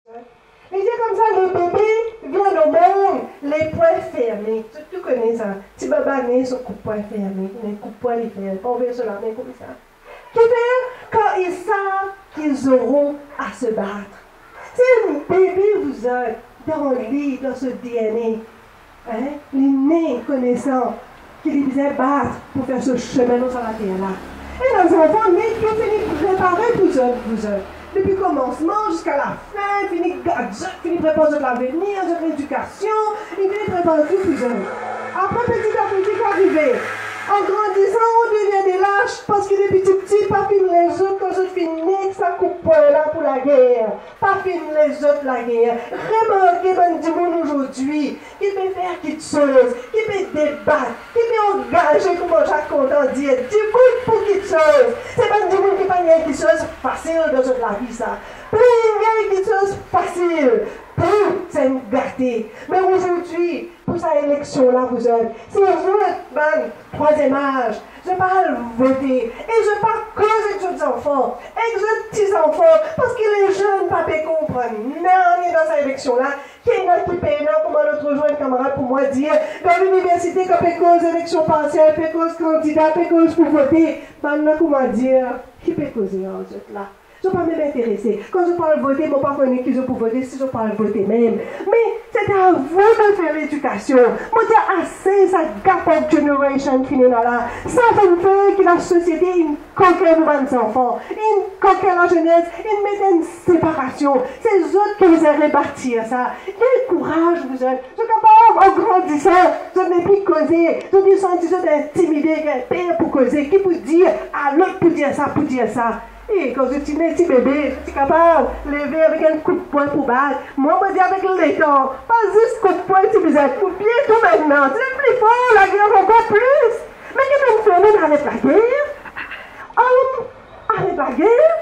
Et c'est comme ça, les bébés viennent au monde, les poings fermés. Tu connais ça. Si baba né, son coup de poing fermé, les coups de poing les ferment. On veut se la main comme ça. Qui fait quand ils savent qu'ils auront à se battre. Si un bébé vous a dans le lit, dans ce DNA, hein, les nés connaissant qu'il disait battre pour faire ce chemin sur la terre là. Et nos enfants nés qui ont fini préparer vous autres. Depuis le commencement jusqu'à la fin, fini gadget, fini préparer de l'avenir, de l'éducation, il fini préparer tout vous autres. Après petit à petit arrivé. En grandissant, on devient des lâches parce que les petits, pas filment les autres quand je finis, ça coupe là pour la guerre. Pas filmer les autres la guerre. Remarquez, ben, du monde aujourd'hui, qui peut faire quelque chose, qui peut débattre, qui peut engager, comme Jacques Contant dit, du monde pour quelque chose. C'est pas du monde qui pas quelque chose facile dans la vie, ça. Plus quelque chose facile. C'est une gâté. Mais aujourd'hui, pour cette élection-là, vous êtes, si vous êtes troisième âge, je parle voter, et je parle causer avec les enfants, avec les petits-enfants, parce que les jeunes papiers comprennent, non, dans cette élection-là, qui est notre pays, comment l'autre jour, un camarade pour moi dire, dans l'université, quand on cause élection partielle, on cause candidat, on cause pour voter, maintenant, comment dire, qui peut causer en eux là? Je ne vais pas m'intéresser. Quand je parle voter, je ne vais pas connaître qui je peux voter si je parle voter même. Mais c'est à vous de faire l'éducation. Moi, je dis assez, ça gap of generation qui est là. Ça fait que la société, une conquête nos enfants, une conquête la jeunesse, une met une séparation. C'est eux autres qui vous allez répartir ça. Quel courage vous êtes. Je suis capable, en grandissant, je n'ai plus causé. Je me sens intimidé, père pour causer, qui pour dire à l'autre pour dire ça. Et quand je suis un petit bébé, je suis capable de lever avec un coup de poing pour battre. Moi, je me dis avec le temps, pas juste coup de poing, si vous êtes coup de pied tout maintenant. C'est plus fort, la guerre encore plus. Mais qu'est-ce qu'on fait avec la guerre? Avec la guerre?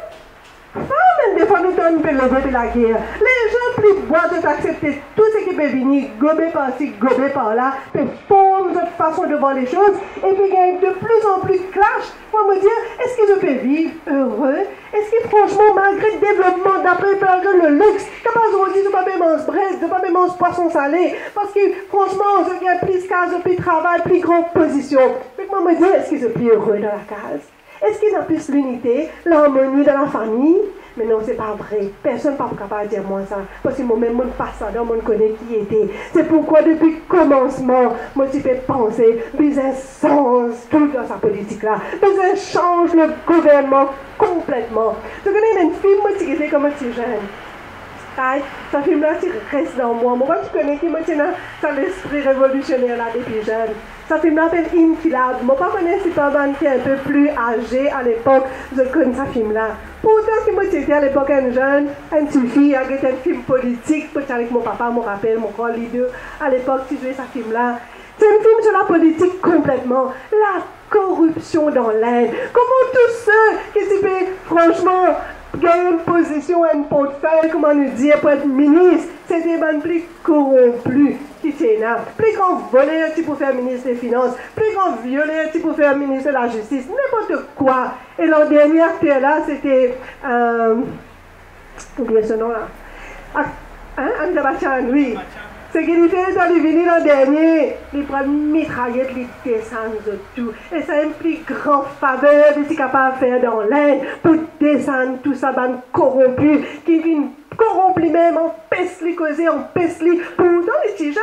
Femme, des fois, nous donnons de lever de la guerre. Les gens plus bois de accepter tout ce qui peut venir, gober par-ci, gober par-là, puis fondre notre façon de voir les choses, et puis il y a de plus en plus clash pour me dire, est-ce que je peux vivre heureux? Est-ce que franchement, malgré le développement d'après le luxe, comment aujourd'hui je ne peux pas manger braise, je ne peux pas manger poisson salé, parce que franchement, je gagne plus case, plus travail, plus grande position. Mais moi me dire, est-ce que je suis heureux dans la case? Est-ce qu'il y a plus l'unité, l'harmonie dans la famille? Mais non, c'est pas vrai. Personne n'est pas capable de dire moi ça. Parce que moi-même, mon passeur, mon connaît qui était. C'est pourquoi, depuis le commencement, moi, je peux penser, besoin sens tout dans sa politique-là. Besoin change le gouvernement complètement. Je connais une fille, moi, qui était comme un petit jeune. Ce film-là, qui reste dans moi. Moi, je connais qui me tient dans l'esprit révolutionnaire là depuis jeune. Ce film-là s'appelle Inkilab. Moi, je connais si pas qui est un peu plus âgé à l'époque, je connais ce film-là. Pourtant, si moi j'étais à l'époque un jeune, une petite fille, avec un film politique, peut-être avec mon papa, mon rappel, mon grand leader, à l'époque, tu jouais ce film-là. C'est un film sur la politique complètement. La corruption dans l'Inde. Comment tous ceux qui se fait, franchement, gagner une position, un portefeuille, comment nous dire, pour être ministre, c'est des gens plus corrompus qui sont là. Plus grand voleur, tu peux faire ministre des Finances. Plus grand violeur, tu peux faire ministre de la Justice. N'importe quoi. Et leur dernier acteur là, c'était. Oubliez ce nom-là. Amitabh Bachchan, oui. Ce qu'il fait dans les venir l'an dernier, il prend une mitraillette, il descend de tout. Et c'est une plus grande faveur de ce qu'il est capable de faire dans l'Inde pour descendre tout ça, ban corrompu, qui vient corrompu même, on pèse les causer, on pèse les. Pourtant, les petits jeunes.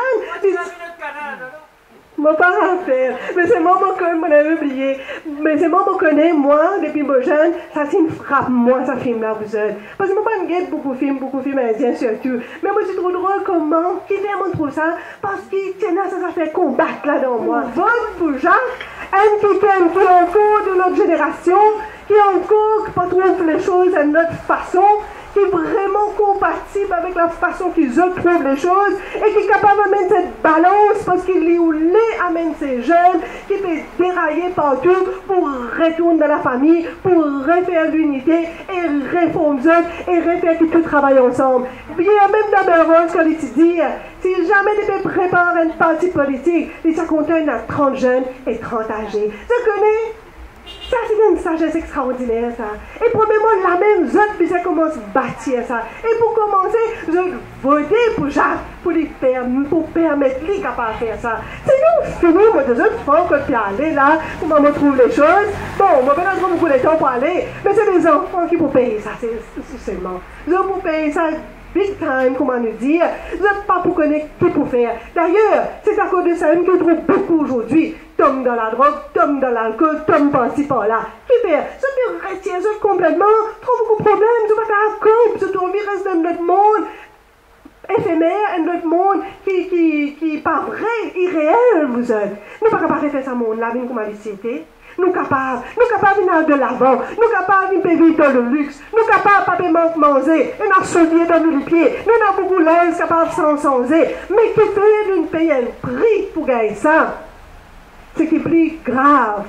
Mon parent faire. Mais c'est moi qui m'en oublié. Mais c'est moi qui connais, moi, depuis mon jeune, ça me frappe, moi, ce film-là, vous êtes. Parce que moi, je ne beaucoup de films indiens surtout. Mais moi, je trouve drôle comment, qui vient trouve ça, parce que ça fait combattre là dans moi. Vote pour Jacques, un qui est encore de notre génération, qui encore pas trouve les choses à notre façon, qui est vraiment compatible avec la façon qu'ils trouvent les choses et qui est capable d'amener cette balance parce qu'il amène ces jeunes qui peut dérailler partout pour retourner dans la famille, pour refaire l'unité et réformer et refaire que tout travaille ensemble. Bien même d'abord, quand il dit, si jamais tu peux préparer une partie politique, il se contient à 30 jeunes et 30 âgés. Je connais. Ça, c'est une sagesse extraordinaire, ça. Et premièrement, la même zone, puis ça commence à bâtir ça. Et pour commencer, je voter pour Jacques, pour permettre lui capable de faire ça. C'est nous finir, moi, de autres fois, que puis aller là, comment on trouve les choses. Bon, moi, je pas beaucoup de temps pour aller, mais c'est les enfants qui pour payer ça, c'est seulement. Ils pour payer ça. Big time, comment nous dire, je ne sais pas pour connaître qui pour faire. D'ailleurs, c'est à cause de ça même que je trouve beaucoup aujourd'hui. Tombe dans la drogue, tombe dans l'alcool, tombe par-ci par-là. Qui fait? Ça peut rester complètement, trop beaucoup de problèmes, je ne sais pas qu'à coupe, je trouve qu'il reste dans notre monde éphémère, notre monde qui n'est pas vrai, irréel, vous êtes. Nous ne sommes pas capables de faire ça, monde, là, comme la société. Nous sommes capables de venir de l'avant, nous sommes capables de vivre dans le luxe, nous sommes capables de manger, nous avons sauvé dans nos pieds, nous avons beaucoup l'aise capables de s'en changer. Mais qui fait d'une payer un prix pour gagner ça? Ce qui est plus grave,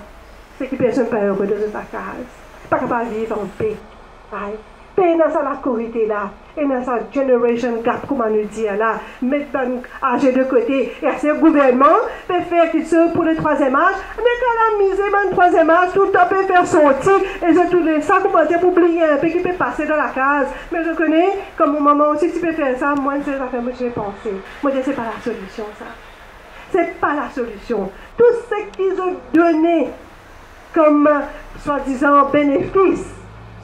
c'est que personne n'est pas heureux de sa case. Pas capable de vivre en paix. Paix dans la corité là, et dans sa generation gap, comme on nous dit là, mettre âge de côté, et ce gouvernement peut faire quelque chose pour le troisième âge, mais quand la misère dans le troisième âge, tout le temps peut faire sortir, et je tout ça, comment dire, pour oublier un peu qui peut passer dans la case. Mais je connais, comme mon maman, si tu peux faire ça, moi, c'est ça que je vais penser. Moi, je dis, c'est pas la solution, ça. C'est pas la solution. Tout ce qu'ils ont donné comme, soi-disant, bénéfice,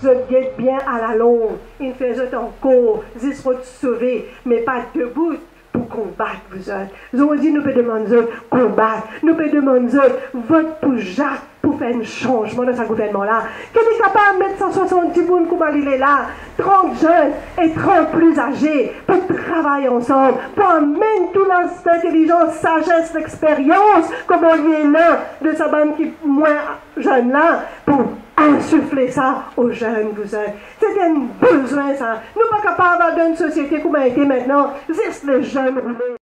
je guette bien à la longue. Il fait juste encore, juste pour sauver, mais pas debout pour combattre, vous autres. Je vous dis, nous pouvons demander combattre. Nous pouvons demander vote pour Jacques pour faire un changement dans ce gouvernement-là. Qui est capable de mettre 170 personnes comme il est là, 30 jeunes et 30 plus âgés, pour travailler ensemble, pour amener toute l'intelligence, sagesse, l'expérience, comme on y est là, de sa bande qui est moins jeune là, pour insuffler ça aux jeunes, vous êtes. C'est un besoin, ça. Nous ne sommes pas capables d'une société comme elle était maintenant, juste les jeunes roulés.